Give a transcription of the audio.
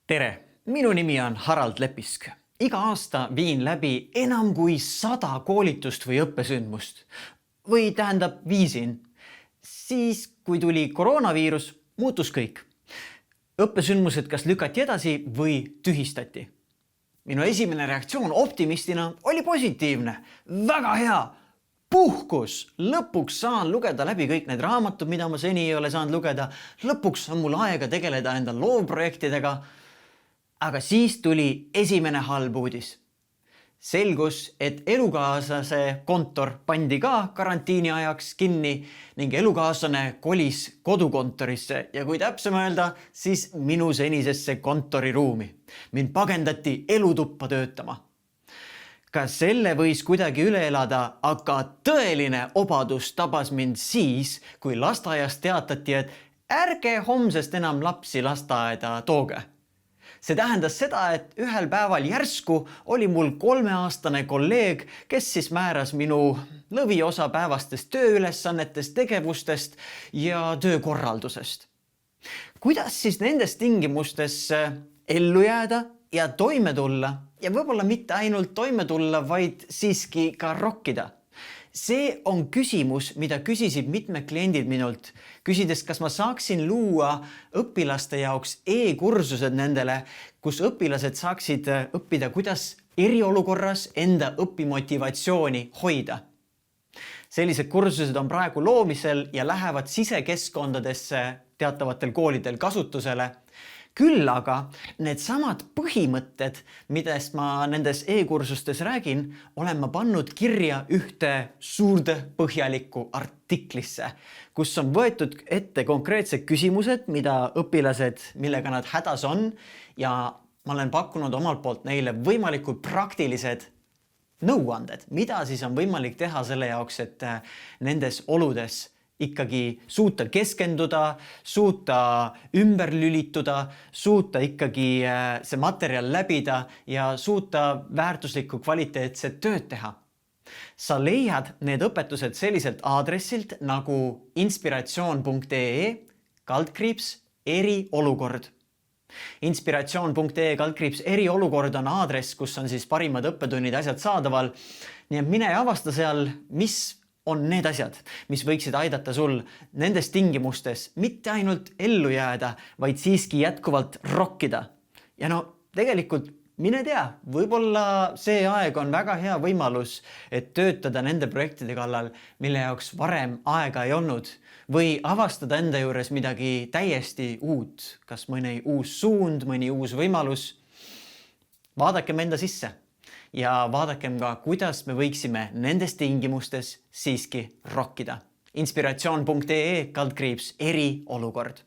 Tere! Minu nimi on Harald Lepisk. Iga aasta viin läbi enam kui 100 koolitust või õppesündmust. Või tähendab viisin. Siis, kui tuli koroonaviirus, muutus kõik. Õppesündmused kas lükati edasi või tühistati. Minu esimene reaktsioon optimistina oli positiivne. Väga hea! Puhkus! Lõpuks saan lugeda läbi kõik need raamatud, mida ma seni ei ole saanud lugeda. Lõpuks on mul aega tegeleda enda loovprojektidega. Aga siis tuli esimene halb uudis. Selgus, et elukaaslase kontor pandi ka karantiini ajaks kinni ning elukaaslane kolis kodukontorisse ja kui täpsem öelda, siis minu senisesse kontoriruumi. Mind pagendati elutuppa töötama. Ka selle võis kuidagi üle elada, aga tõeline obadus tabas mind siis, kui lasteaiast teatati, et ärge homsest enam lapsi lasteaeda tooge. See tähendas seda, et ühel päeval järsku oli mul 3-aastane kolleeg, kes siis määras minu lõviosa päevastest tööülesannetest, tegevustest ja töökorraldusest. Kuidas siis nendes tingimustes ellu jääda ja toime tulla ja võib-olla mitte ainult toime tulla, vaid siiski ka rokkida? See on küsimus, mida küsisid mitmed kliendid minult, küsides, kas ma saaksin luua õpilaste jaoks e-kursused nendele, kus õpilased saaksid õppida, kuidas eriolukorras enda õpimotivatsiooni hoida. Sellised kursused on praegu loomisel ja lähevad sisekeskkondadesse teatavatel koolidel kasutusele. Küll aga need samad põhimõtted, millest ma nendes e-kursustes räägin, olen ma pannud kirja ühte suurde põhjalikku artiklisse, kus on võetud ette konkreetsed küsimused, mida õpilased, millega nad hädas on ja ma olen pakkunud omalt poolt neile võimalikult praktilised nõuanded, mida siis on võimalik teha selle jaoks, et nendes oludes ikkagi suuta keskenduda, suuta ümber lülituda, suuta ikkagi see materjal läbida ja suuta väärtuslikku kvaliteetset tööd teha. Sa leiad need õpetused selliselt aadressilt nagu inspiratsioon.ee/eriolukord. Inspiratsioon.ee/eriolukord on aadress, kus on siis parimad õppetunnid asjad saadaval. Nii et mine ja avasta seal, mis on need asjad, mis võiksid aidata sul nendes tingimustes mitte ainult ellu jääda, vaid siiski jätkuvalt rokkida. Ja tegelikult mine tea, võib-olla see aeg on väga hea võimalus, et töötada nende projektide kallal, mille jaoks varem aega ei olnud, või avastada enda juures midagi täiesti uut, kas mõni uus suund, mõni uus võimalus. Vaadakem enda sisse. Ja vaadakem ka, kuidas me võiksime nendes tingimustes siiski rokkida. Inspiratsioon.ee/eriolukord.